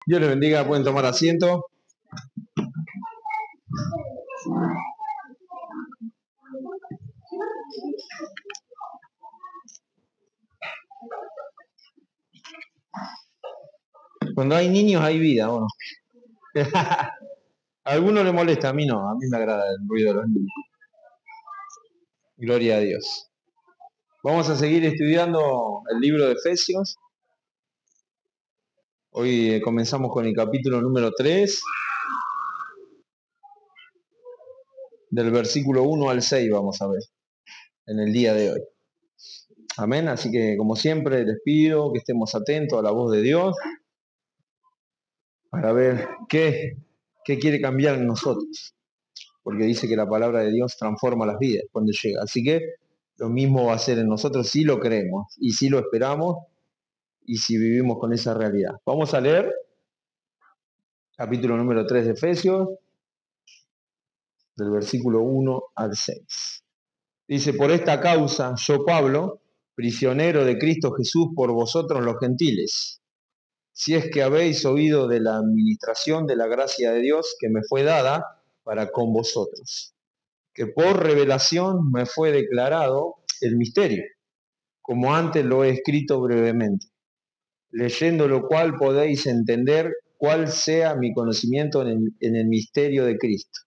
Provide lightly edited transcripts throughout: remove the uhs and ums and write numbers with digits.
Dios les bendiga, pueden tomar asiento. Cuando hay niños hay vida, ¿o no? A algunos les molesta, a mí no, a mí me agrada el ruido de los niños. Gloria a Dios. Vamos a seguir estudiando el libro de Efesios. Hoy comenzamos con el capítulo número 3, del versículo 1 al 6 vamos a ver, en el día de hoy. Amén, así que como siempre les pido que estemos atentos a la voz de Dios para ver qué quiere cambiar en nosotros, porque dice que la palabra de Dios transforma las vidas cuando llega. Así que lo mismo va a ser en nosotros si lo creemos y si lo esperamos y si vivimos con esa realidad. Vamos a leer capítulo número 3 de Efesios, del versículo 1 al 6. Dice: por esta causa, yo Pablo, prisionero de Cristo Jesús por vosotros los gentiles, si es que habéis oído de la administración de la gracia de Dios que me fue dada para con vosotros, que por revelación me fue declarado el misterio, como antes lo he escrito brevemente, leyendo lo cual podéis entender cuál sea mi conocimiento en el misterio de Cristo.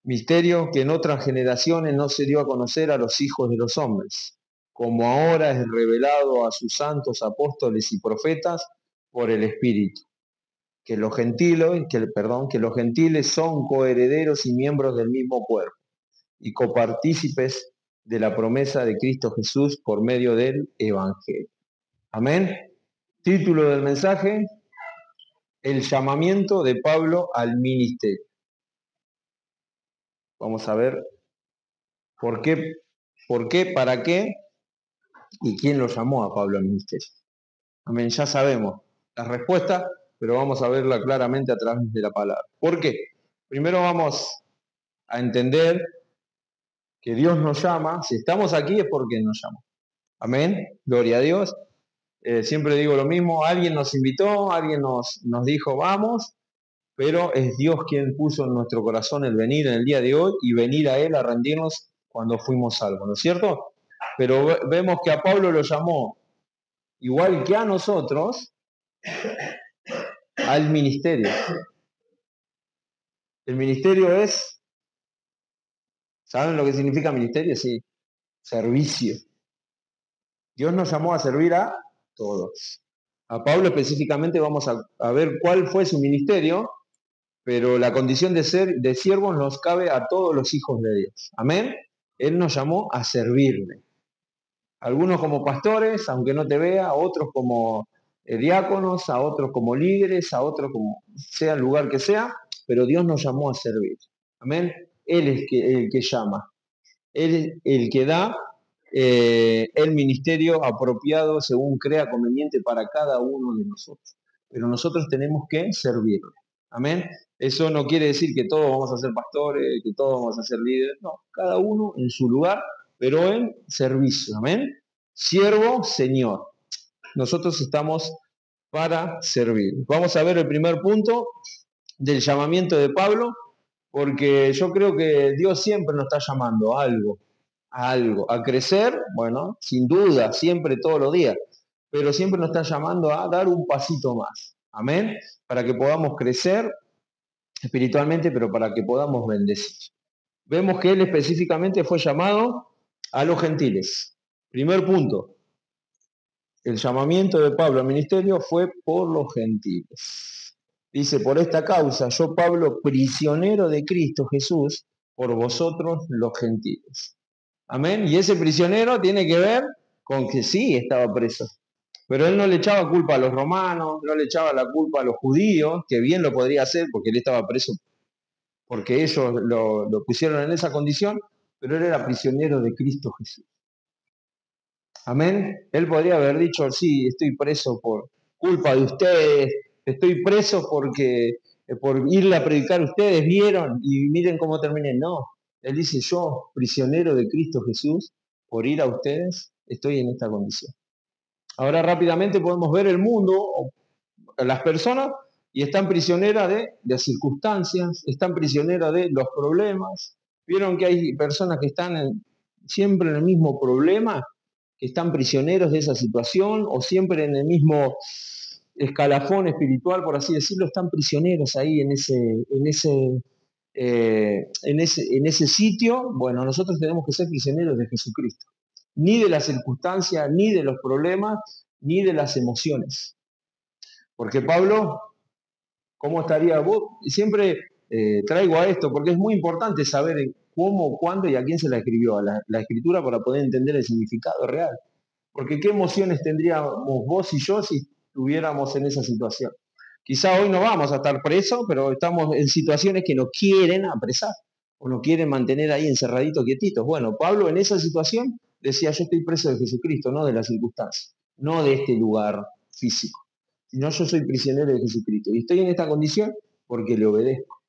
Misterio que en otras generaciones no se dio a conocer a los hijos de los hombres, como ahora es revelado a sus santos apóstoles y profetas por el Espíritu, que los gentiles son coherederos y miembros del mismo cuerpo, y copartícipes de la promesa de Cristo Jesús por medio del Evangelio. Amén. Título del mensaje: el llamamiento de Pablo al ministerio. Vamos a ver por qué, para qué y quién lo llamó a Pablo al ministerio. Amén, ya sabemos la respuesta, pero vamos a verla claramente a través de la palabra. ¿Por qué? Primero vamos a entender que Dios nos llama. Si estamos aquí es porque nos llama. Amén, gloria a Dios. Siempre digo lo mismo: alguien nos invitó, alguien nos dijo vamos, pero es Dios quien puso en nuestro corazón el venir en el día de hoy y venir a Él a rendirnos cuando fuimos salvos, ¿no es cierto? Pero vemos que a Pablo lo llamó, igual que a nosotros, al ministerio. El ministerio es, ¿saben lo que significa ministerio? Sí, servicio. Dios nos llamó a servir a todos. A Pablo específicamente vamos a ver cuál fue su ministerio, pero la condición de ser de siervos nos cabe a todos los hijos de Dios. Amén. Él nos llamó a servirle. Algunos como pastores, aunque no te vea, otros como diáconos, a otros como líderes, a otros como sea el lugar que sea, pero Dios nos llamó a servir. Amén. Él es el que llama. Él es el que da el ministerio apropiado según crea conveniente para cada uno de nosotros. Pero nosotros tenemos que servirle. Amén. Eso no quiere decir que todos vamos a ser pastores, que todos vamos a ser líderes. No, cada uno en su lugar, pero en servicio. Amén. Siervo, Señor. Nosotros estamos para servir. Vamos a ver el primer punto del llamamiento de Pablo, porque yo creo que Dios siempre nos está llamando a algo, a crecer, bueno, sin duda, siempre, todos los días, pero siempre nos está llamando a dar un pasito más. Amén. Para que podamos crecer espiritualmente, pero para que podamos bendecir. Vemos que él específicamente fue llamado a los gentiles. Primer punto: el llamamiento de Pablo al ministerio fue por los gentiles. Dice: por esta causa, yo Pablo, prisionero de Cristo Jesús, por vosotros los gentiles. Amén. Y ese prisionero tiene que ver con que sí estaba preso, pero él no le echaba culpa a los romanos, no le echaba la culpa a los judíos, que bien lo podría hacer porque él estaba preso porque ellos lo pusieron en esa condición, pero él era prisionero de Cristo Jesús. Amén. Él podría haber dicho: sí, estoy preso por culpa de ustedes, estoy preso porque por irle a predicar ustedes, vieron, y miren cómo terminé. No, él dice: yo, prisionero de Cristo Jesús, por ir a ustedes, estoy en esta condición. Ahora rápidamente podemos ver el mundo, las personas y están prisioneras de las circunstancias, están prisioneras de los problemas. Vieron que hay personas que están siempre en el mismo problema, que están prisioneros de esa situación o siempre en el mismo escalafón espiritual, por así decirlo, están prisioneros ahí en ese sitio. Bueno, nosotros tenemos que ser prisioneros de Jesucristo, ni de las circunstancias, ni de los problemas, ni de las emociones. Porque Pablo, ¿cómo estaría vos? Siempre traigo a esto, porque es muy importante saber cómo, cuándo y a quién se la escribió la escritura para poder entender el significado real. Porque qué emociones tendríamos vos y yo si estuviéramos en esa situación. Quizá hoy no vamos a estar presos, pero estamos en situaciones que nos quieren apresar o nos quieren mantener ahí encerraditos, quietitos. Bueno, Pablo en esa situación decía, yo estoy preso de Jesucristo, no de las circunstancias, no de este lugar físico, sino yo soy prisionero de Jesucristo. Y estoy en esta condición porque le obedezco.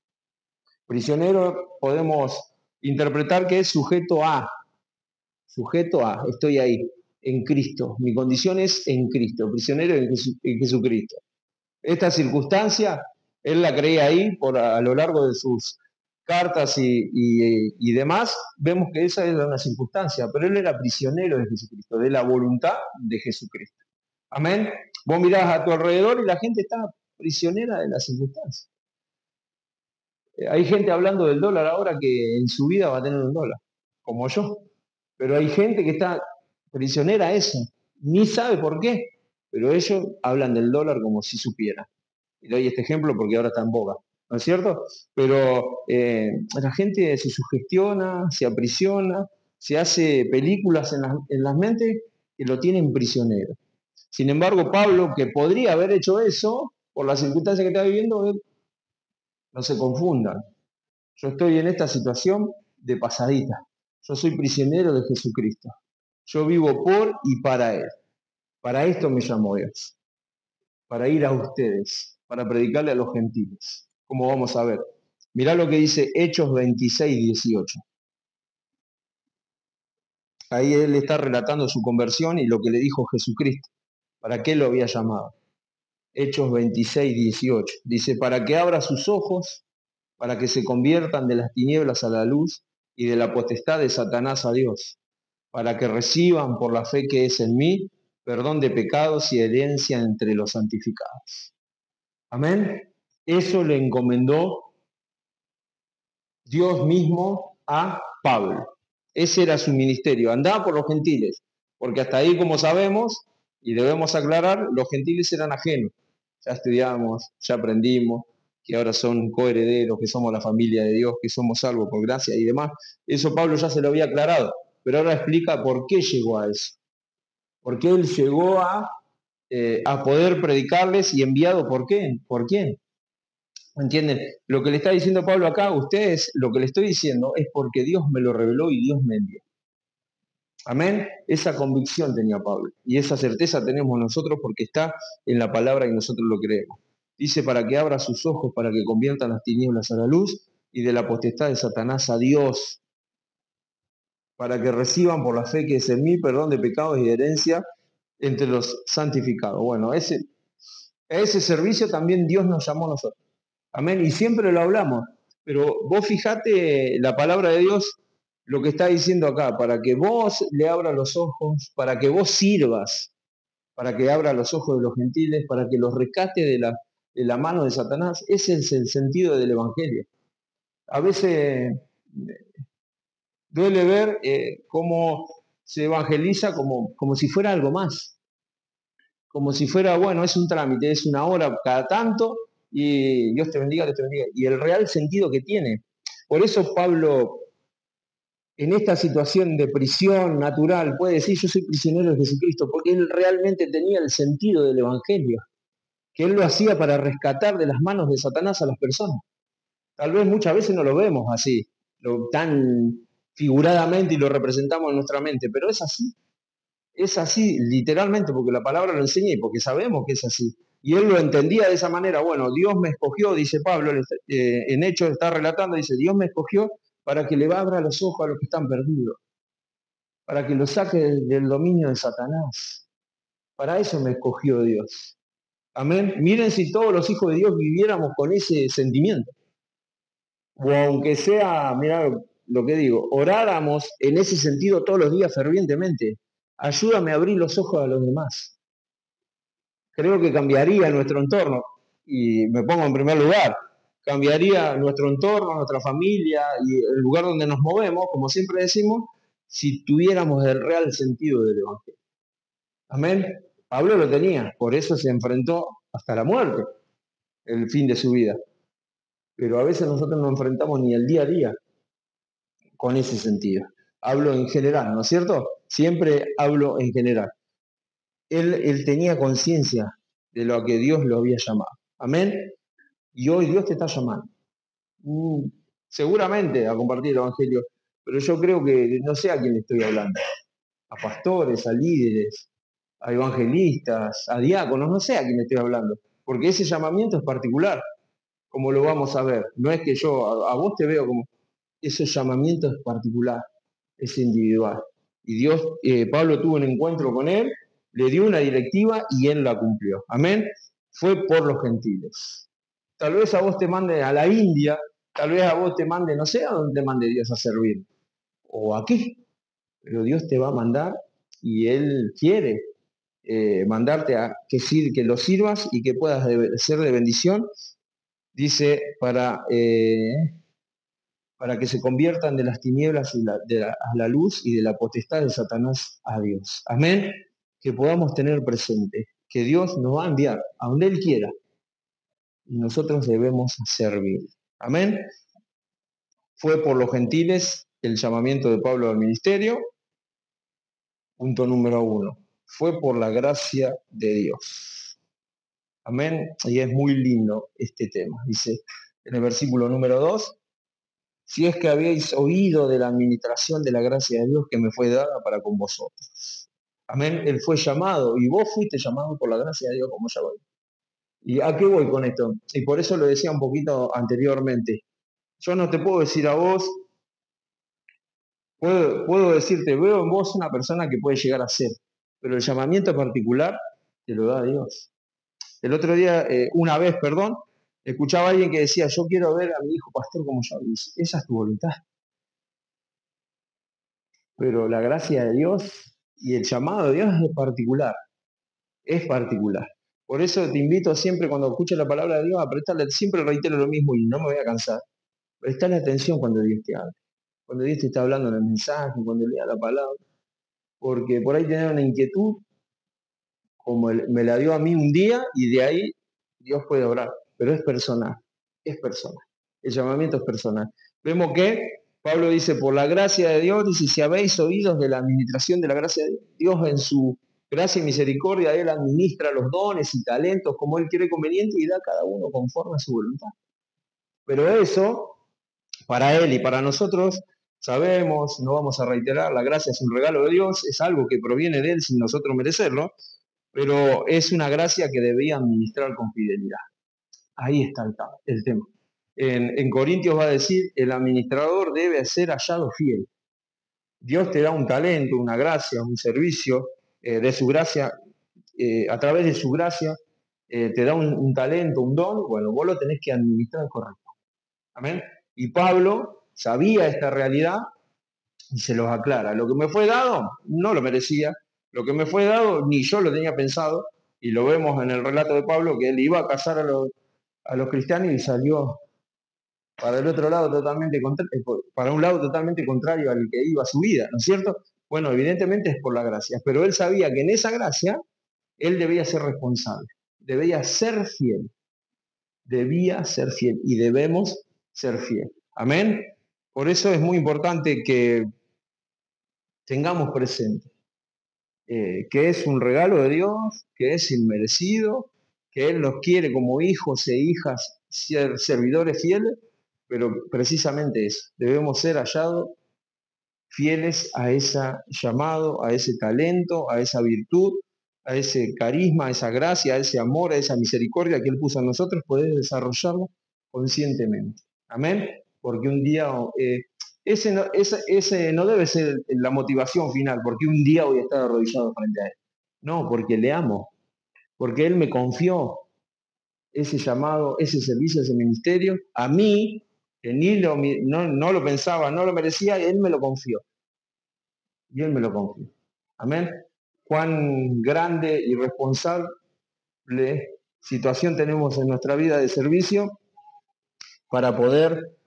Prisionero podemos interpretar que es sujeto a, estoy ahí, en Cristo. Mi condición es en Cristo, prisionero en Jesucristo. Esta circunstancia, él la creía ahí a lo largo de sus cartas y demás, vemos que esa era una circunstancia, pero él era prisionero de Jesucristo, de la voluntad de Jesucristo. Amén. Vos mirás a tu alrededor y la gente está prisionera de las circunstancias. Hay gente hablando del dólar ahora que en su vida va a tener un dólar, como yo. Pero hay gente que está prisionera a eso, ni sabe por qué, pero ellos hablan del dólar como si supieran. Y doy este ejemplo porque ahora está en boga, ¿no es cierto? Pero la gente se sugestiona, se aprisiona, se hace películas en las mentes que lo tienen prisionero. Sin embargo, Pablo, que podría haber hecho eso, por las circunstancias que está viviendo, no se confundan. Yo estoy en esta situación de pasadita. Yo soy prisionero de Jesucristo. Yo vivo por y para Él. Para esto me llamó Dios. Para ir a ustedes, para predicarle a los gentiles. Como vamos a ver. Mirá lo que dice Hechos 26, 18. Ahí él está relatando su conversión y lo que le dijo Jesucristo. ¿Para qué lo había llamado? Hechos 26, 18. Dice, para que abra sus ojos, para que se conviertan de las tinieblas a la luz y de la potestad de Satanás a Dios, para que reciban por la fe que es en mí perdón de pecados y herencia entre los santificados. Amén. Eso le encomendó Dios mismo a Pablo. Ese era su ministerio, andaba por los gentiles, porque hasta ahí, como sabemos, y debemos aclarar, los gentiles eran ajenos. Ya estudiamos, ya aprendimos, que ahora son coherederos, que somos la familia de Dios, que somos salvos por gracia y demás. Eso Pablo ya se lo había aclarado, pero ahora explica por qué llegó a eso. Porque él llegó a poder predicarles y enviado por qué, por quién. ¿Entienden? Lo que le está diciendo Pablo acá a ustedes, lo que le estoy diciendo es porque Dios me lo reveló y Dios me envió. Amén. Esa convicción tenía Pablo y esa certeza tenemos nosotros porque está en la palabra y nosotros lo creemos. Dice para que abra sus ojos, para que conviertan las tinieblas a la luz y de la potestad de Satanás a Dios, para que reciban por la fe que es en mí perdón de pecados y de herencia entre los santificados. Bueno, ese servicio también Dios nos llamó a nosotros. Amén. Y siempre lo hablamos. Pero vos fijate la palabra de Dios, lo que está diciendo acá, para que vos le abras los ojos, para que vos sirvas, para que abra los ojos de los gentiles, para que los rescate de la mano de Satanás. Ese es el sentido del Evangelio. A veces duele ver cómo se evangeliza como si fuera algo más. Como si fuera, bueno, es un trámite, es una hora cada tanto, y Dios te bendiga, Dios te bendiga. Y el real sentido que tiene. Por eso Pablo, en esta situación de prisión natural, puede decir, yo soy prisionero de Jesucristo, porque él realmente tenía el sentido del Evangelio, que él lo hacía para rescatar de las manos de Satanás a las personas. Tal vez muchas veces no lo vemos así, tan figuradamente y lo representamos en nuestra mente, pero es así. Es así, literalmente, porque la palabra lo enseña y porque sabemos que es así. Y él lo entendía de esa manera. Bueno, Dios me escogió, dice Pablo, en Hechos está relatando, dice, Dios me escogió para que le abra los ojos a los que están perdidos, para que los saque del dominio de Satanás. Para eso me escogió Dios. Amén. Miren si todos los hijos de Dios viviéramos con ese sentimiento. O aunque sea, mira lo que digo, oráramos en ese sentido todos los días fervientemente. Ayúdame a abrir los ojos a los demás. Creo que cambiaría nuestro entorno. Y me pongo en primer lugar. Cambiaría nuestro entorno, nuestra familia y el lugar donde nos movemos, como siempre decimos, si tuviéramos el real sentido del Evangelio. Amén. Pablo lo tenía, por eso se enfrentó hasta la muerte, el fin de su vida. Pero a veces nosotros no enfrentamos ni el día a día con ese sentido. Hablo en general, ¿no es cierto? Siempre hablo en general. Él tenía conciencia de lo que Dios lo había llamado. Amén. Y hoy Dios te está llamando. Seguramente a compartir el Evangelio, pero yo creo que no sé a quién le estoy hablando. A pastores, a líderes, a evangelistas, a diáconos, no sé a quién le estoy hablando. Porque ese llamamiento es particular, como lo vamos a ver. No es que yo a vos te veo como... Ese llamamiento es particular, es individual. Y Dios, Pablo tuvo un encuentro con él, le dio una directiva y él la cumplió. Amén. Fue por los gentiles. Tal vez a vos te mande a la India, tal vez a vos te mande, no sé a dónde te mande Dios a servir, o aquí, pero Dios te va a mandar y Él quiere mandarte a que lo sirvas y que puedas ser de bendición, dice, para que se conviertan de las tinieblas a la luz y de la potestad de Satanás a Dios. Amén. Que podamos tener presente que Dios nos va a enviar a donde Él quiera y nosotros debemos servir. Amén. Fue por los gentiles el llamamiento de Pablo al ministerio. Punto número 1. Fue por la gracia de Dios. Amén. Y es muy lindo este tema. Dice en el versículo número 2, si es que habéis oído de la administración de la gracia de Dios que me fue dada para con vosotros. Amén. Él fue llamado y vos fuiste llamado por la gracia de Dios, como ya voy. ¿Y a qué voy con esto? Y por eso lo decía un poquito anteriormente. Yo no te puedo decir a vos, puedo decirte, veo en vos una persona que puede llegar a ser, pero el llamamiento particular te lo da Dios. El otro día, una vez, perdón, escuchaba a alguien que decía, yo quiero ver a mi hijo pastor como yo. Y esa es tu voluntad. Pero la gracia de Dios y el llamado de Dios es particular. Es particular. Por eso te invito siempre cuando escuches la palabra de Dios a prestarle, siempre reitero lo mismo y no me voy a cansar. Prestarle atención cuando Dios te habla. Cuando Dios te está hablando en el mensaje, cuando lea la palabra. Porque por ahí tener una inquietud, como me la dio a mí un día, y de ahí Dios puede obrar. Pero es personal. Es personal. El llamamiento es personal. Vemos que Pablo dice, por la gracia de Dios, dice, si habéis oído de la administración de la gracia de Dios en su gracia y misericordia, Él administra los dones y talentos como Él quiere conveniente y da a cada uno conforme a su voluntad. Pero eso, para Él y para nosotros, sabemos, no vamos a reiterar, la gracia es un regalo de Dios, es algo que proviene de Él sin nosotros merecerlo, pero es una gracia que debía administrar con fidelidad. Ahí está el tema. En Corintios va a decir, el administrador debe ser hallado fiel. Dios te da un talento, una gracia, un servicio de su gracia, a través de su gracia, te da un talento, un don, bueno, vos lo tenés que administrar correcto. Amén. Y Pablo sabía esta realidad y se los aclara. Lo que me fue dado, no lo merecía. Lo que me fue dado, ni yo lo tenía pensado. Y lo vemos en el relato de Pablo, que él iba a casar a los cristianos y salió para el otro lado para un lado totalmente contrario al que iba su vida, ¿no es cierto? Bueno, evidentemente es por la gracia, pero él sabía que en esa gracia él debía ser responsable, debía ser fiel y debemos ser fiel. Amén. Por eso es muy importante que tengamos presente que es un regalo de Dios, que es inmerecido, que Él nos quiere como hijos e hijas, ser servidores fieles, pero precisamente eso, debemos ser hallados fieles a ese llamado, a ese talento, a esa virtud, a ese carisma, a esa gracia, a ese amor, a esa misericordia que Él puso en nosotros, poder desarrollarlo conscientemente. Amén. Porque un día, ese no debe ser la motivación final, porque un día voy a estar arrodillado frente a Él. No, porque le amo, porque Él me confió ese llamado, ese servicio, ese ministerio, a mí, que no lo pensaba, no lo merecía, Él me lo confió. Y Él me lo confió. Amén. Cuán grande y responsable situación tenemos en nuestra vida de servicio para poder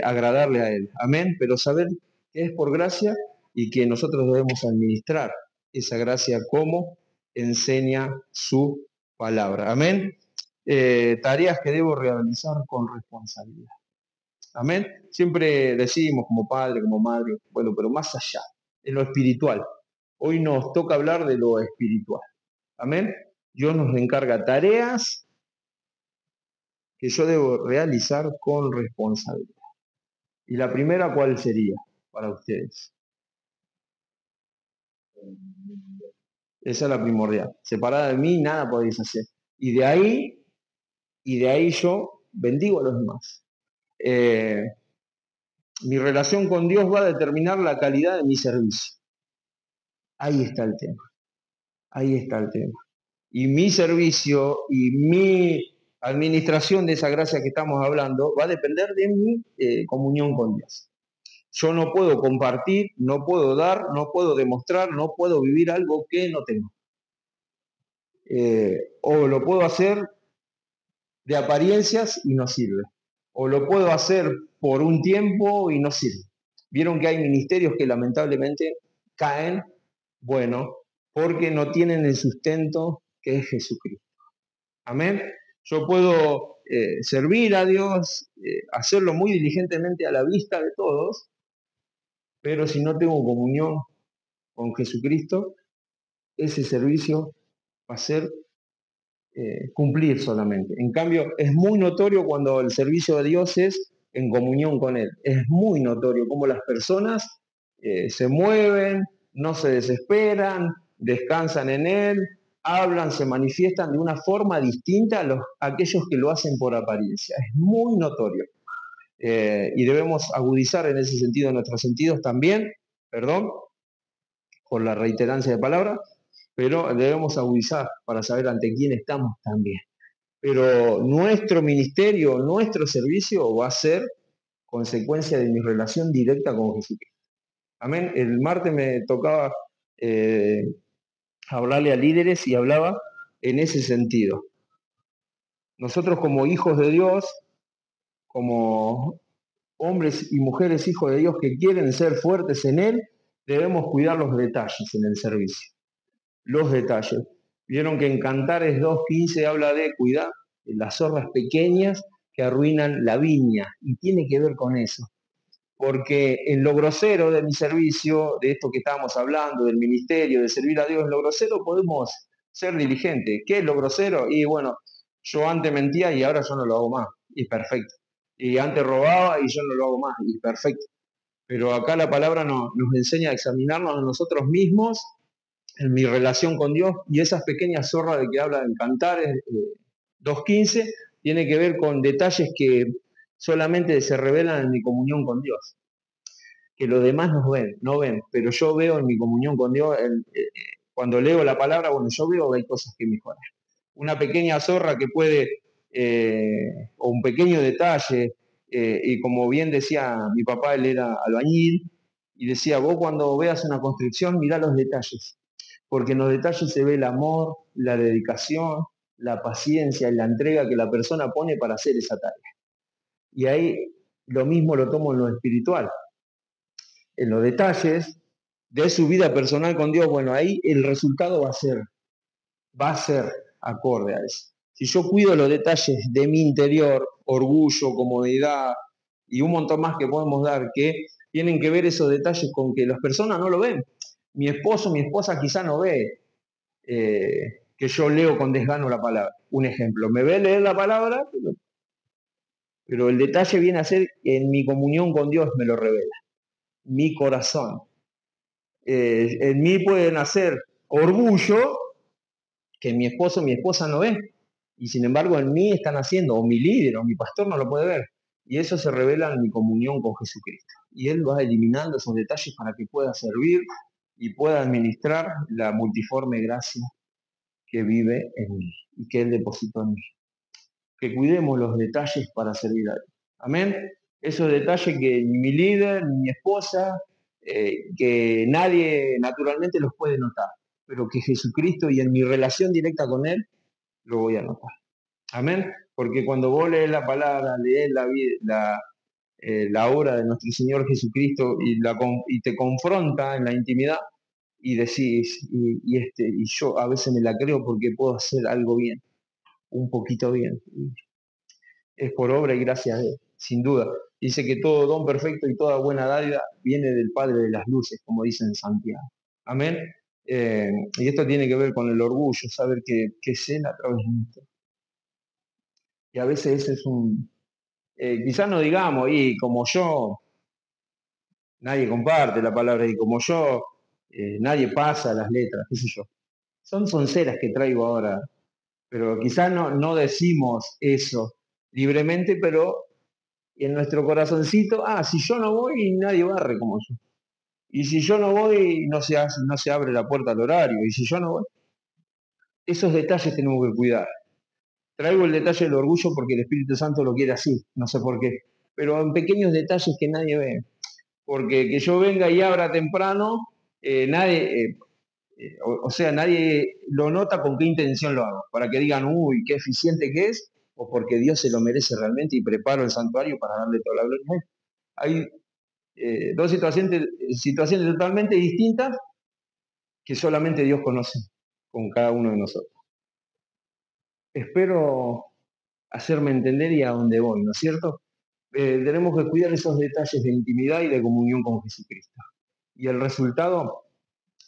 agradarle a Él. Amén. Pero saber que es por gracia y que nosotros debemos administrar esa gracia como enseña su palabra. Amén. Tareas que debo realizar con responsabilidad. Amén. Siempre decimos como padre, como madre, bueno, pero más allá, en lo espiritual. Hoy nos toca hablar de lo espiritual. Amén. Dios nos encarga tareas que yo debo realizar con responsabilidad. Y la primera, ¿cuál sería para ustedes? Esa es la primordial. Separada de mí, nada podéis hacer. Y de ahí yo bendigo a los demás. Mi relación con Dios va a determinar la calidad de mi servicio. Ahí está el tema. Ahí está el tema. Y mi servicio y mi administración de esa gracia que estamos hablando va a depender de mi comunión con Dios. Yo no puedo compartir, no puedo dar, no puedo demostrar, no puedo vivir algo que no tengo. O lo puedo hacer de apariencias y no sirve. O lo puedo hacer por un tiempo y no sirve. Vieron que hay ministerios que lamentablemente caen, bueno, porque no tienen el sustento que es Jesucristo. Amén. Yo puedo servir a Dios, hacerlo muy diligentemente a la vista de todos, pero si no tengo comunión con Jesucristo, ese servicio va a ser cumplir solamente. En cambio, es muy notorio cuando el servicio de Dios es en comunión con Él. Es muy notorio cómo las personas se mueven, no se desesperan, descansan en Él, hablan, se manifiestan de una forma distinta a aquellos que lo hacen por apariencia. Es muy notorio. Y debemos agudizar en ese sentido nuestros sentidos también, perdón, por la reiterancia de palabras, pero debemos agudizar para saber ante quién estamos también. Pero nuestro ministerio, nuestro servicio va a ser consecuencia de mi relación directa con Jesucristo. Amén. El martes me tocaba hablarle a líderes y hablaba en ese sentido. Nosotros como hijos de Dios, como hombres y mujeres hijos de Dios que quieren ser fuertes en Él, debemos cuidar los detalles en el servicio. Los detalles. Vieron que en Cantares 2.15 habla de cuidar las zorras pequeñas que arruinan la viña, y tiene que ver con eso. Porque en lo grosero de mi servicio, de esto que estábamos hablando, del ministerio, de servir a Dios, en lo grosero podemos ser diligentes. ¿Qué es lo grosero? Y bueno, yo antes mentía y ahora yo no lo hago más, y perfecto. Y antes robaba y yo no lo hago más, y perfecto. Pero acá la palabra nos enseña a examinarnos a nosotros mismos en mi relación con Dios, y esas pequeñas zorras de que habla en Cantares 2.15 tiene que ver con detalles que solamente se revelan en mi comunión con Dios, que los demás no ven, pero yo veo en mi comunión con Dios, cuando leo la palabra, bueno, yo veo que hay cosas que mejoran. Una pequeña zorra que puede, o un pequeño detalle, y como bien decía mi papá, él era albañil, y decía, vos cuando veas una construcción, mirá los detalles, porque en los detalles se ve el amor, la dedicación, la paciencia y la entrega que la persona pone para hacer esa tarea. Y ahí lo mismo lo tomo en lo espiritual. En los detalles de su vida personal con Dios, bueno, ahí el resultado va a ser acorde a eso. Si yo cuido los detalles de mi interior, orgullo, comodidad y un montón más que podemos dar, que tienen que ver esos detalles con que las personas no lo ven. Mi esposo, mi esposa quizá no ve que yo leo con desgano la palabra. Un ejemplo, me ve leer la palabra, pero el detalle viene a ser en mi comunión con Dios me lo revela. Mi corazón. En mí puede nacer orgullo que mi esposo o mi esposa no ve. Y sin embargo en mí están haciendo, o mi líder o mi pastor no lo puede ver. Y eso se revela en mi comunión con Jesucristo. Y Él va eliminando esos detalles para que pueda servir y pueda administrar la multiforme gracia que vive en mí y que Él depositó en mí. Que cuidemos los detalles para servir a Dios. Amén. Esos detalles que ni mi líder, ni mi esposa, que nadie naturalmente los puede notar, pero que Jesucristo y en mi relación directa con Él lo voy a notar. Amén. Porque cuando vos lees la palabra, lees la obra de nuestro Señor Jesucristo y te confronta en la intimidad y decís, y yo a veces me la creo porque puedo hacer algo bien, un poquito bien. Es por obra y gracia de Él, sin duda. Dice que todo don perfecto y toda buena dádiva viene del Padre de las luces, como dice en Santiago. Amén. Y esto tiene que ver con el orgullo, saber que es Él a través de nosotros. Y a veces ese es quizás no digamos, y como yo, nadie comparte la palabra, y como yo, nadie pasa las letras, qué sé yo. Son sonceras que traigo ahora, pero quizás no decimos eso libremente, pero en nuestro corazoncito, si yo no voy, nadie barre como yo. Y si yo no voy, no se abre la puerta al horario. Y si yo no voy, esos detalles tenemos que cuidar. Traigo el detalle del orgullo porque el Espíritu Santo lo quiere así, no sé por qué. Pero en pequeños detalles que nadie ve. Porque que yo venga y abra temprano, nadie lo nota con qué intención lo hago. Para que digan, uy, qué eficiente que es, o porque Dios se lo merece realmente y preparo el santuario para darle toda la gloria. Hay dos situaciones totalmente distintas que solamente Dios conoce con cada uno de nosotros. Espero hacerme entender y a dónde voy, ¿no es cierto? Tenemos que cuidar esos detalles de intimidad y de comunión con Jesucristo. Y el resultado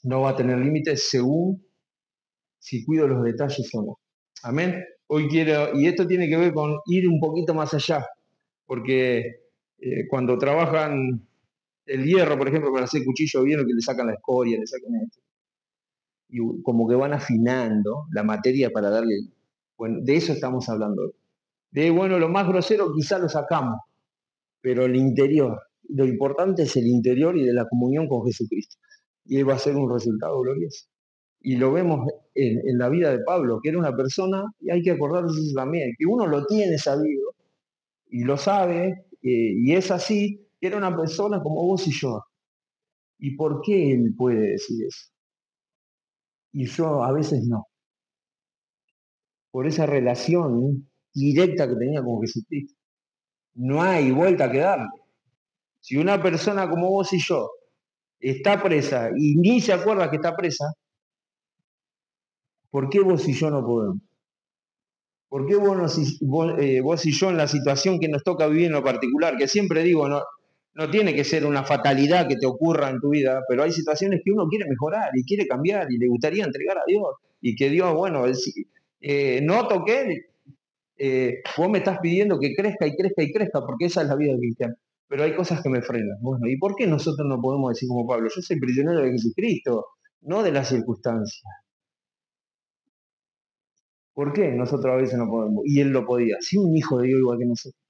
no va a tener límites según si cuido los detalles o no. Amén. Hoy quiero, y esto tiene que ver con ir un poquito más allá, porque cuando trabajan el hierro, por ejemplo, para hacer cuchillo, vieron que le sacan la escoria, le sacan esto. Y como que van afinando la materia para darle. Bueno, de eso estamos hablando. Lo más grosero quizá lo sacamos, pero el interior, lo importante es el interior y de la comunión con Jesucristo. Y él va a ser un resultado glorioso. Y lo vemos en la vida de Pablo, que era una persona, y hay que acordarse eso también, que uno lo tiene sabido, y lo sabe, y es así, que era una persona como vos y yo. ¿Y por qué él puede decir eso? Y yo a veces no. Por esa relación directa que tenía con Jesucristo. No hay vuelta que darle. Si una persona como vos y yo está presa y ni se acuerda que está presa, ¿por qué vos y yo no podemos? ¿Por qué vos y yo en la situación que nos toca vivir en lo particular? Que siempre digo, no tiene que ser una fatalidad que te ocurra en tu vida, pero hay situaciones que uno quiere mejorar y quiere cambiar y le gustaría entregar a Dios. Y que Dios, noto que vos me estás pidiendo que crezca y crezca y crezca, porque esa es la vida del cristiano. Pero hay cosas que me frenan. Bueno, ¿y por qué nosotros no podemos decir como Pablo? Yo soy prisionero de Jesucristo, no de las circunstancias. ¿Por qué nosotros a veces no podemos? Y él lo podía. Si un hijo de Dios igual que nosotros.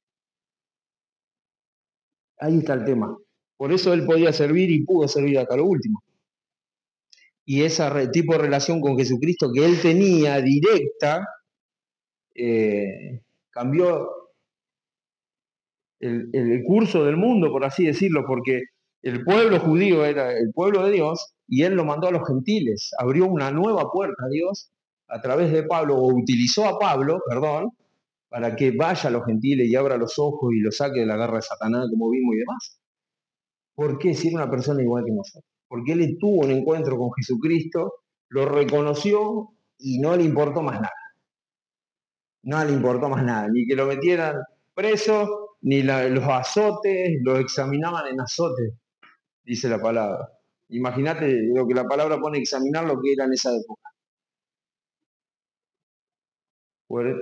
Ahí está el tema. Por eso él podía servir y pudo servir hasta lo último. Y ese tipo de relación con Jesucristo que él tenía directa, cambió el curso del mundo, por así decirlo, porque el pueblo judío era el pueblo de Dios y él lo mandó a los gentiles, abrió una nueva puerta a Dios a través de Pablo, o utilizó a Pablo, perdón, para que vaya a los gentiles y abra los ojos y los saque de la garra de Satanás, como vimos y demás. ¿Por qué? Si era una persona igual que nosotros. Porque él tuvo un encuentro con Jesucristo, lo reconoció y no le importó más nada. No le importó más nada, ni que lo metieran preso, ni los azotes, lo examinaban en azotes, dice la palabra. Imagínate lo que la palabra pone, examinar lo que era en esa época. Pues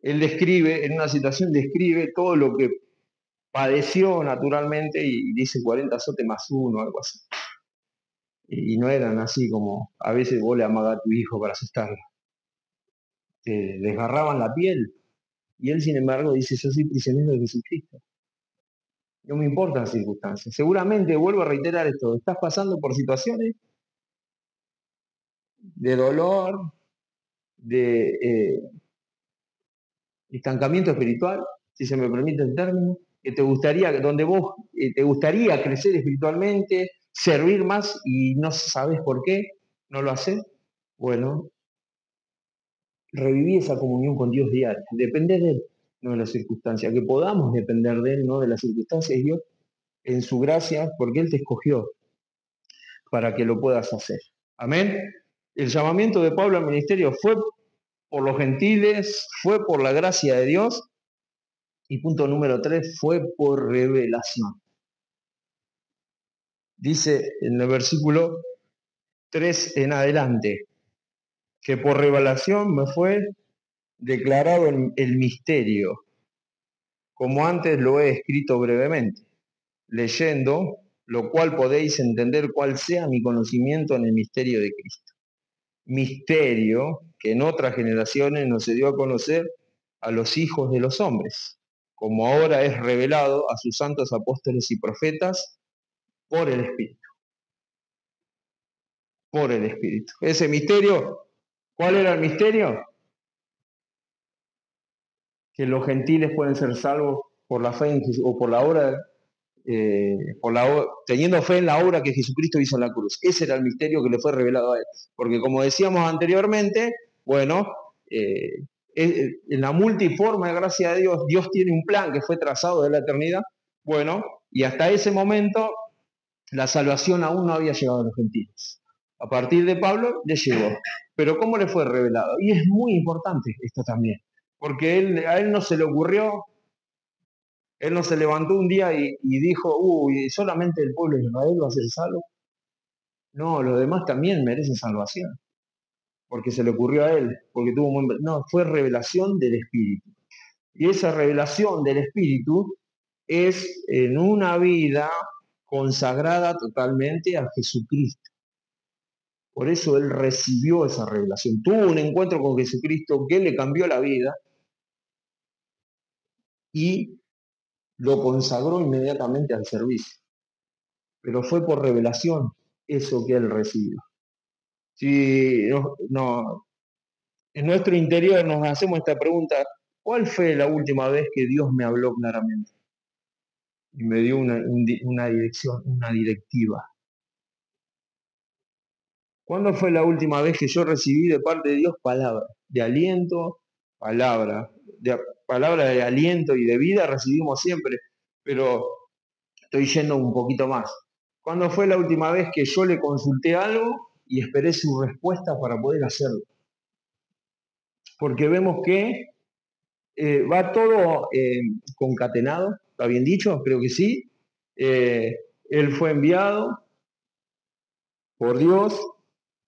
él describe, en una situación describe todo lo que padeció naturalmente y dice 40 azotes más uno, algo así. Y no eran así como a veces vos le amagás a tu hijo para asustarlo. Te desgarraban la piel. Y él, sin embargo, dice, yo soy prisionero de Jesucristo. No me importan las circunstancias. Seguramente, vuelvo a reiterar esto, estás pasando por situaciones de dolor, de estancamiento espiritual, si se me permite el término, que te gustaría, donde vos te gustaría crecer espiritualmente, servir más y no sabes por qué, no lo haces, bueno, reviví esa comunión con Dios diaria, depender de Él, no de las circunstancias, que podamos depender de Él, no de las circunstancias, y Dios en su gracia, porque Él te escogió para que lo puedas hacer. Amén. El llamamiento de Pablo al ministerio fue por los gentiles, fue por la gracia de Dios, y punto número 3, fue por revelación. Dice en el versículo 3 en adelante, que por revelación me fue declarado el misterio, como antes lo he escrito brevemente, leyendo, lo cual podéis entender cuál sea mi conocimiento en el misterio de Cristo. Misterio que en otras generaciones no se dio a conocer a los hijos de los hombres, como ahora es revelado a sus santos apóstoles y profetas por el Espíritu. Por el Espíritu. Ese misterio, ¿cuál era el misterio? Que los gentiles pueden ser salvos por la fe en Jesús, o por la obra, teniendo fe en la obra que Jesucristo hizo en la cruz. Ese era el misterio que le fue revelado a él. Porque como decíamos anteriormente, bueno, en la multiforme gracia de Dios, Dios tiene un plan que fue trazado de la eternidad, bueno, y hasta ese momento la salvación aún no había llegado a los gentiles. A partir de Pablo le llegó. Pero ¿cómo le fue revelado? Y es muy importante esto también, porque a él no se le ocurrió, él no se levantó un día y dijo, uy, solamente el pueblo de Israel va a ser salvo. No, los demás también merecen salvación, porque se le ocurrió a él, porque tuvo un buen... No, fue revelación del Espíritu. Y esa revelación del Espíritu es en una vida consagrada totalmente a Jesucristo. Por eso él recibió esa revelación. Tuvo un encuentro con Jesucristo que le cambió la vida y lo consagró inmediatamente al servicio. Pero fue por revelación eso que él recibió. Si en nuestro interior nos hacemos esta pregunta, ¿cuál fue la última vez que Dios me habló claramente? Y me dio una dirección, una directiva. ¿Cuándo fue la última vez que yo recibí de parte de Dios palabra de aliento, palabra de aliento y de vida recibimos siempre, pero estoy yendo un poquito más? ¿Cuándo fue la última vez que yo le consulté algo y esperé su respuesta para poder hacerlo? Porque vemos que va todo concatenado, ¿está bien dicho? Creo que sí. Él fue enviado por Dios,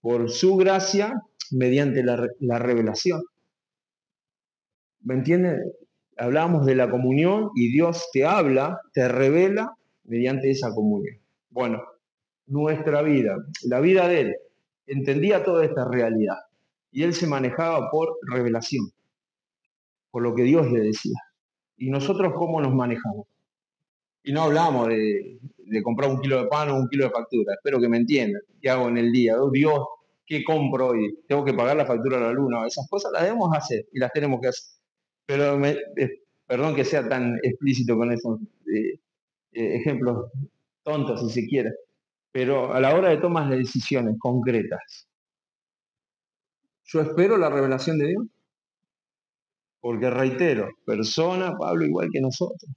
por su gracia, mediante la revelación. ¿Me entienden? Hablamos de la comunión y Dios te habla, te revela mediante esa comunión. Bueno, nuestra vida, la vida de él, entendía toda esta realidad y él se manejaba por revelación, por lo que Dios le decía. ¿Y nosotros cómo nos manejamos? Y no hablamos de comprar 1 kilo de pan o 1 kilo de factura, espero que me entiendan. ¿Qué hago en el día? Oh, Dios, ¿qué compro hoy? Tengo que pagar la factura de la luz. No, esas cosas las debemos hacer y las tenemos que hacer. Pero perdón que sea tan explícito con esos ejemplos tontos, si se quiere, pero a la hora de tomar decisiones concretas, yo espero la revelación de Dios, porque reitero, persona, Pablo, igual que nosotros,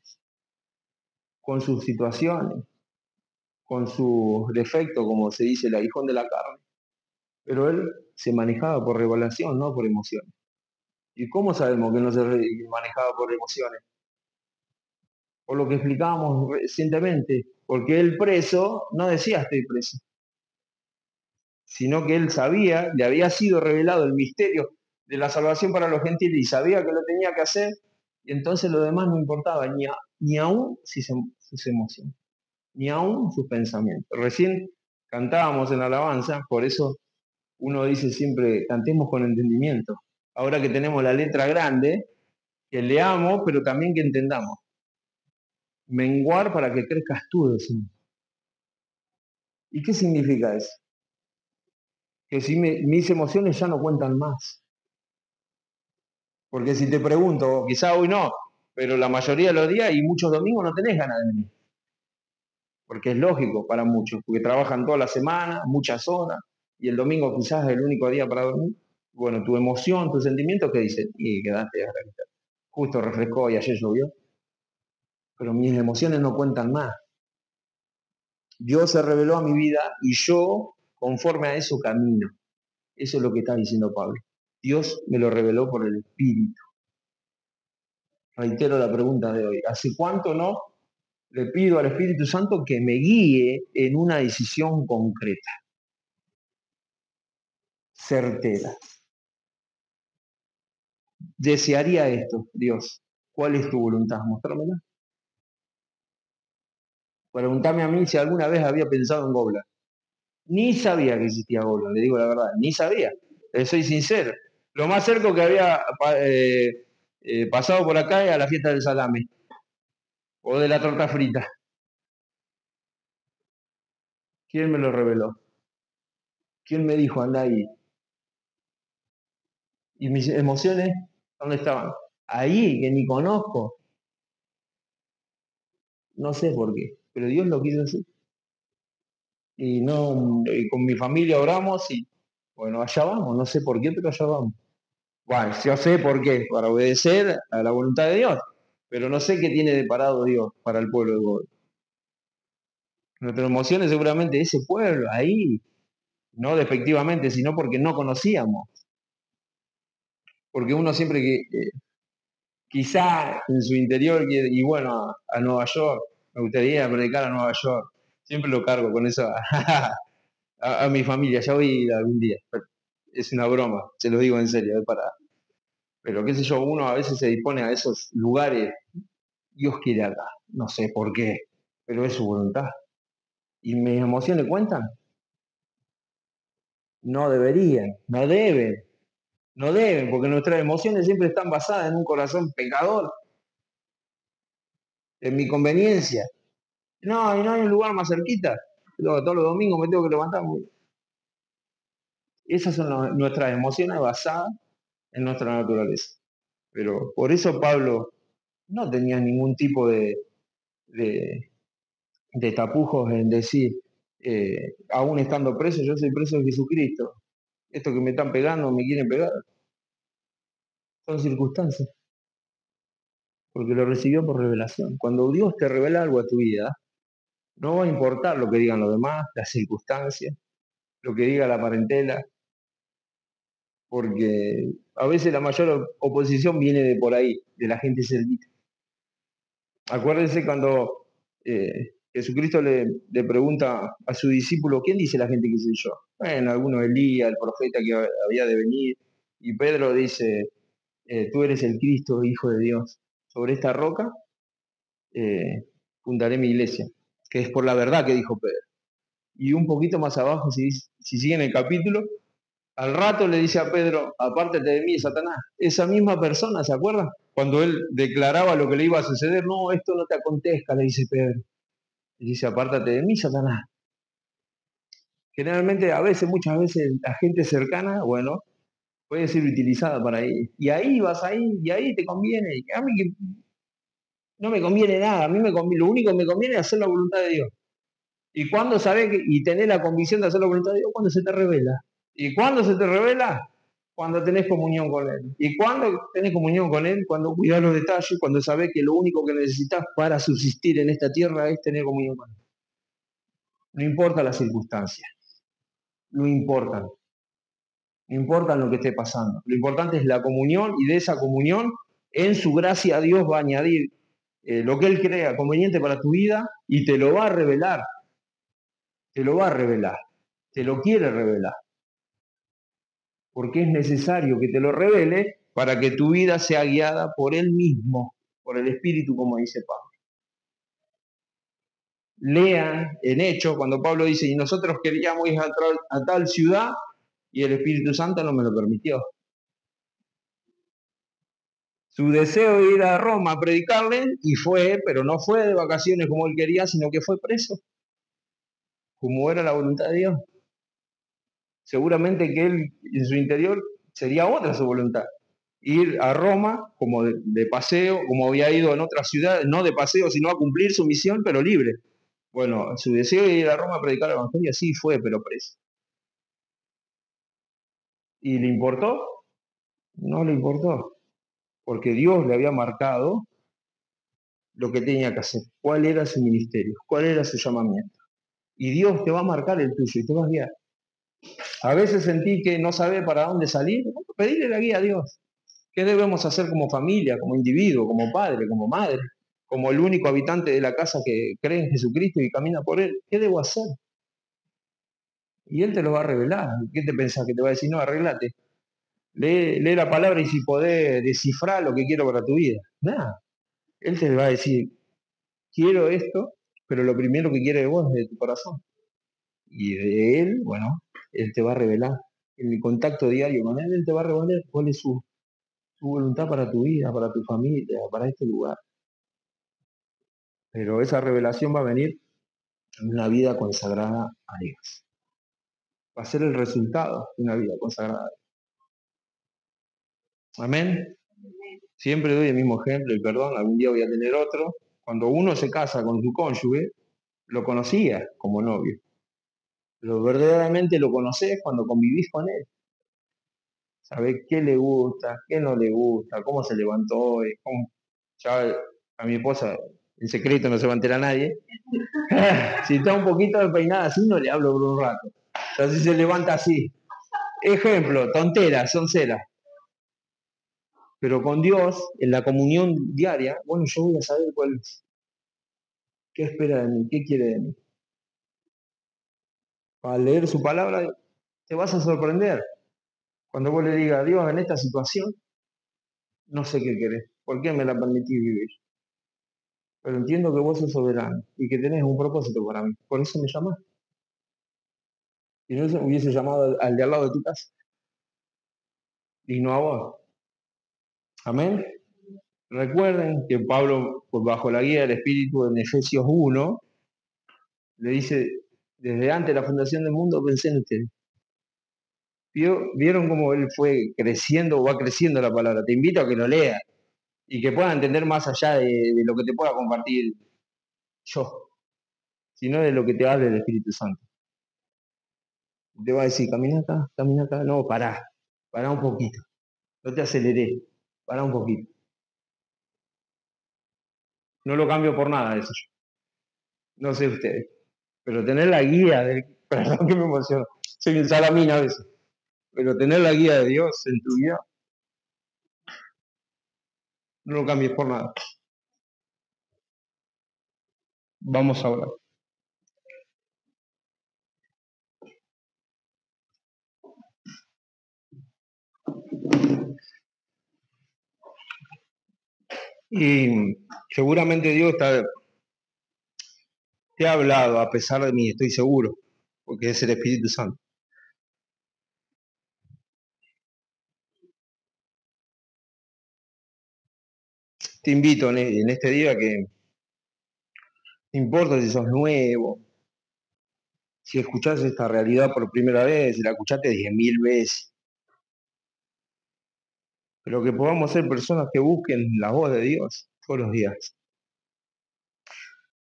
con sus situaciones, con sus defectos, como se dice, el aguijón de la carne, pero él se manejaba por revelación, no por emociones. ¿Y cómo sabemos que no se manejaba por emociones? Por lo que explicábamos recientemente, porque él preso no decía estoy preso, sino que él sabía, le había sido revelado el misterio de la salvación para los gentiles y sabía que lo tenía que hacer, y entonces lo demás no importaba, ni aún sus emociones, ni aún sus pensamientos. Recién cantábamos en la alabanza, por eso uno dice siempre, cantemos con entendimiento. Ahora que tenemos la letra grande, que leamos, pero también que entendamos. Menguar para que crezcas tú, decimos. ¿Y qué significa eso? Que si mis emociones ya no cuentan más. Porque si te pregunto, quizá hoy no, pero la mayoría de los días y muchos domingos no tenés ganas de venir. Porque es lógico para muchos, porque trabajan toda la semana, muchas horas, y el domingo quizás es el único día para dormir. Bueno, tu emoción, tu sentimiento, ¿qué dicen? Y quedaste ahora. Justo refrescó y ayer llovió. Pero mis emociones no cuentan más. Dios se reveló a mi vida y yo, conforme a eso, camino. Eso es lo que está diciendo Pablo. Dios me lo reveló por el Espíritu. Reitero la pregunta de hoy. ¿Hace cuánto no le pido al Espíritu Santo que me guíe en una decisión concreta, certera? Desearía esto, Dios. ¿Cuál es tu voluntad? Mostrámela. Preguntame a mí si alguna vez había pensado en Gobla. Ni sabía que existía Gobla, le digo la verdad. Ni sabía. Soy sincero. Lo más cerca que había pasado por acá es a la fiesta del salame o de la torta frita. ¿Quién me lo reveló? ¿Quién me dijo, anda ahí? ¿Y mis emociones dónde estaban? Ahí, que ni conozco. No sé por qué, pero Dios lo quiso así. Y no, y con mi familia oramos y bueno, allá vamos, no sé por qué, pero allá vamos. Bueno, yo sé por qué, para obedecer a la voluntad de Dios, pero no sé qué tiene deparado Dios para el pueblo de Godoy. Nuestras emociones seguramente ese pueblo, ahí, no despectivamente, sino porque no conocíamos. Porque uno siempre que, quizá en su interior, y bueno, a Nueva York, me gustaría predicar a Nueva York, siempre lo cargo con eso a mi familia, ya voy a ir algún día. Es una broma, se lo digo en serio, pero qué sé yo, uno a veces se dispone a esos lugares, Dios quiere acá, no sé por qué, pero es su voluntad. ¿Y mis emociones cuentan? No deberían, no deben, porque nuestras emociones siempre están basadas en un corazón pecador, en mi conveniencia. No, y no hay un lugar más cerquita. Todos los domingos me tengo que levantar. Esas son nuestras emociones basadas en nuestra naturaleza. Pero por eso Pablo no tenía ningún tipo de, de tapujos en decir, aún estando preso, yo soy preso de Jesucristo. Esto que me están pegando, me quieren pegar, son circunstancias, porque lo recibió por revelación. Cuando Dios te revela algo a tu vida, no va a importar lo que digan los demás, las circunstancias, lo que diga la parentela, porque a veces la mayor oposición viene de por ahí, de la gente cerquita. Acuérdense cuando Jesucristo le pregunta a su discípulo, ¿quién dice la gente que soy yo? Bueno, algunos Elías, el profeta que había de venir, y Pedro dice, tú eres el Cristo, Hijo de Dios. Sobre esta roca eh, fundaré mi iglesia, que es por la verdad que dijo Pedro. Y un poquito más abajo, si siguen el capítulo, al rato le dice a Pedro, apártate de mí, Satanás. Esa misma persona, ¿se acuerdan? Cuando él declaraba lo que le iba a suceder, no, esto no te acontezca, le dice Pedro. Le dice, apártate de mí, Satanás. Generalmente, a veces, muchas veces, la gente cercana, bueno, puede ser utilizada para ahí. Y ahí vas ahí, y ahí te conviene. Y a mí que no me conviene nada, a mí lo único que me conviene es hacer la voluntad de Dios. ¿Y cuándo sabés y tenés la convicción de hacer la voluntad de Dios? Cuando se te revela. ¿Y cuándo se te revela? Cuando tenés comunión con Él. ¿Y cuándo tenés comunión con Él? Cuando cuidás los detalles, cuando sabés que lo único que necesitas para subsistir en esta tierra es tener comunión con Él. No importa las circunstancias, no importan, no importa lo que esté pasando. Lo importante es la comunión y de esa comunión, en su gracia, Dios va a añadir lo que Él crea conveniente para tu vida y te lo va a revelar, te lo va a revelar, te lo quiere revelar. Porque es necesario que te lo revele para que tu vida sea guiada por Él mismo, por el Espíritu, como dice Pablo. Lean en Hechos, cuando Pablo dice, y nosotros queríamos ir a tal ciudad, y el Espíritu Santo no me lo permitió. Su deseo de ir a Roma a predicarle, y fue, pero no fue de vacaciones como él quería, sino que fue preso, como era la voluntad de Dios. Seguramente que él, en su interior, sería otra su voluntad. ir a Roma como de paseo, como había ido en otras ciudades, no de paseo, sino a cumplir su misión, pero libre. Bueno, su deseo de ir a Roma a predicar el Evangelio, sí fue, pero preso. ¿Y le importó? No le importó, porque Dios le había marcado lo que tenía que hacer, cuál era su ministerio, cuál era su llamamiento. Y Dios te va a marcar el tuyo y te va a guiar. A veces sentí que no sabe para dónde salir, bueno, pedirle la guía a Dios. ¿Qué debemos hacer como familia, como individuo, como padre, como madre, como el único habitante de la casa que cree en Jesucristo y camina por Él? ¿Qué debo hacer? Y Él te lo va a revelar. ¿Qué te pensás? Que te va a decir, no, arreglate. Lee la palabra y si podés descifrar lo que quiero para tu vida. Nada. Él te va a decir, quiero esto, pero lo primero que quiere de vos es de tu corazón. Y de Él, bueno, Él te va a revelar. En el contacto diario con Él te va a revelar cuál es su voluntad para tu vida, para tu familia, para este lugar. Pero esa revelación va a venir en una vida consagrada a Dios. Va a ser el resultado de una vida consagrada a Dios. Amén. Siempre doy el mismo ejemplo y perdón, algún día voy a tener otro. Cuando uno se casa con su cónyuge, lo conocía como novio. Pero verdaderamente lo conocés cuando convivís con él. Sabés qué le gusta, qué no le gusta, cómo se levantó hoy. Ya a mi esposa, en secreto no se va a enterar nadie. Si está un poquito despeinada así, no le hablo por un rato. Entonces se levanta así. Ejemplo, tonteras, son ceras. Pero con Dios, en la comunión diaria, bueno, yo voy a saber qué espera de mí, qué quiere de mí. Al leer su palabra, te vas a sorprender. Cuando vos le digas, Dios, en esta situación, no sé qué querés, ¿por qué me la permitís vivir? Pero entiendo que vos sos soberano y que tenés un propósito para mí. Por eso me llamás. Si no hubiese llamado al de al lado de tu casa y no a vos. Amén. Recuerden que Pablo, bajo la guía del Espíritu en Efesios 1, le dice, desde antes de la fundación del mundo pensé en ustedes. ¿Vieron cómo él fue creciendo o va creciendo la palabra? Te invito a que lo leas y que puedas entender más allá de lo que te pueda compartir yo, sino de lo que te hable el Espíritu Santo. Te va a decir, camina acá, no, pará un poquito, no te aceleré, pará un poquito. No lo cambio por nada eso yo. No sé ustedes, pero tener la guía del, perdón que me emociono, soy un salamín a veces, pero tener la guía de Dios en tu vida, no lo cambies por nada. Vamos a hablar. Y seguramente Dios te ha hablado a pesar de mí, estoy seguro, porque es el Espíritu Santo. Te invito en este día que no importa si sos nuevo, si escuchás esta realidad por primera vez, si la escuchaste 10.000 veces, pero que podamos ser personas que busquen la voz de Dios todos los días.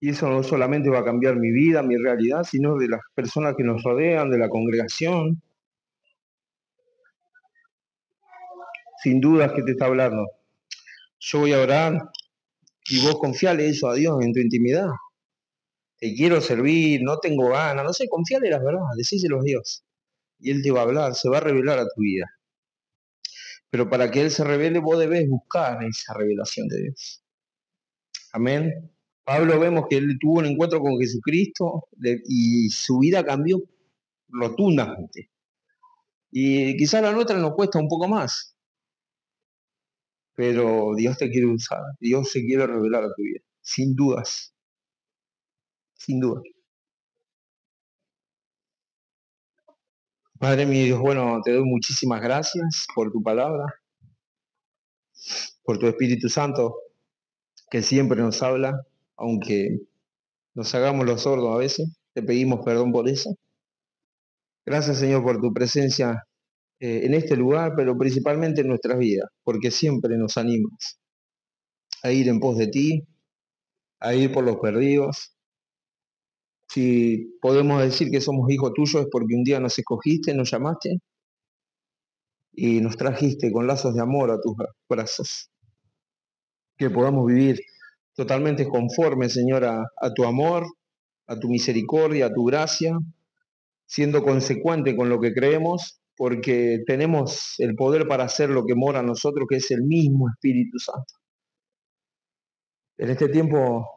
Y eso no solamente va a cambiar mi vida, mi realidad, sino de las personas que nos rodean, de la congregación. Sin dudas que te está hablando. Yo voy a orar y vos confiale eso a Dios en tu intimidad. Te quiero servir, no tengo ganas, no sé, confiale las verdades, decíselo a Dios. Y Él te va a hablar, se va a revelar a tu vida. Pero para que Él se revele, vos debés buscar esa revelación de Dios. Amén. Pablo vemos que él tuvo un encuentro con Jesucristo y su vida cambió rotundamente. Y quizás la nuestra nos cuesta un poco más, pero Dios te quiere usar, Dios se quiere revelar a tu vida, sin dudas, sin dudas. Padre mío, Dios, bueno, te doy muchísimas gracias por tu palabra, por tu Espíritu Santo, que siempre nos habla, aunque nos hagamos los sordos a veces. Te pedimos perdón por eso. Gracias, Señor, por tu presencia en este lugar, pero principalmente en nuestras vidas, porque siempre nos animas a ir en pos de ti, a ir por los perdidos. Si podemos decir que somos hijos tuyos es porque un día nos escogiste, nos llamaste y nos trajiste con lazos de amor a tus brazos. Que podamos vivir totalmente conforme, Señor, a tu amor, a tu misericordia, a tu gracia, siendo consecuente con lo que creemos, porque tenemos el poder para hacer lo que mora en nosotros, que es el mismo Espíritu Santo. En este tiempo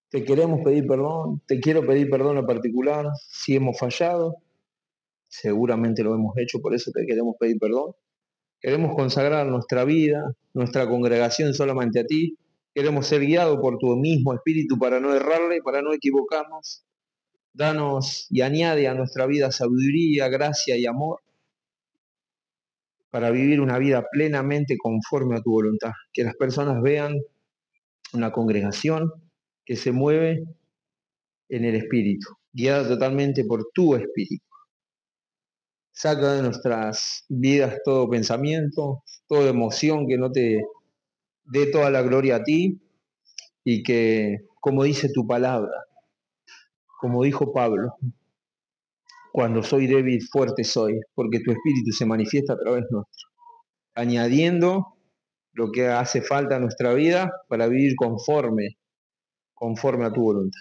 te queremos pedir perdón, te quiero pedir perdón en particular, si hemos fallado, seguramente lo hemos hecho, por eso te queremos pedir perdón. Queremos consagrar nuestra vida, nuestra congregación solamente a ti. Queremos ser guiados por tu mismo Espíritu para no errarle, para no equivocarnos. Danos y añade a nuestra vida sabiduría, gracia y amor para vivir una vida plenamente conforme a tu voluntad. Que las personas vean una congregación que se mueve en el Espíritu, guiada totalmente por tu Espíritu. Saca de nuestras vidas todo pensamiento, toda emoción que no te dé toda la gloria a ti y que, como dice tu palabra, como dijo Pablo, cuando soy débil, fuerte soy, porque tu Espíritu se manifiesta a través nuestro, añadiendo lo que hace falta a nuestra vida para vivir conforme a tu voluntad.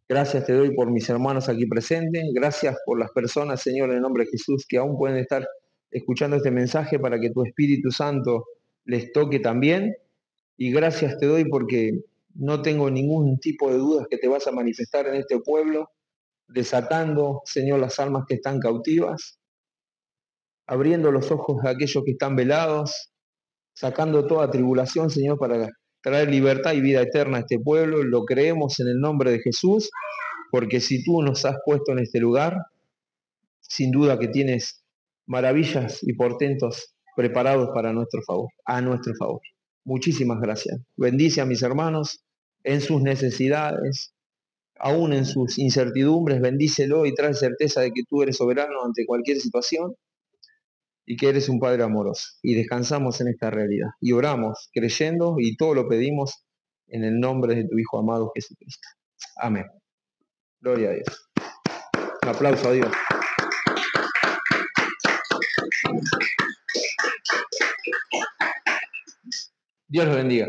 Gracias te doy por mis hermanos aquí presentes, gracias por las personas, Señor, en el nombre de Jesús, que aún pueden estar escuchando este mensaje para que tu Espíritu Santo les toque también. Y gracias te doy porque no tengo ningún tipo de dudas que te vas a manifestar en este pueblo, desatando, Señor, las almas que están cautivas, abriendo los ojos de aquellos que están velados, sacando toda tribulación, Señor, para traer libertad y vida eterna a este pueblo. Lo creemos en el nombre de Jesús, porque si tú nos has puesto en este lugar, sin duda que tienes maravillas y portentos preparados para nuestro favor, a nuestro favor. Muchísimas gracias. Bendice a mis hermanos en sus necesidades, aún en sus incertidumbres, bendícelo y trae certeza de que tú eres soberano ante cualquier situación y que eres un Padre amoroso. Y descansamos en esta realidad. Y oramos creyendo y todo lo pedimos en el nombre de tu Hijo amado Jesucristo. Amén. Gloria a Dios. Un aplauso a Dios. Dios los bendiga.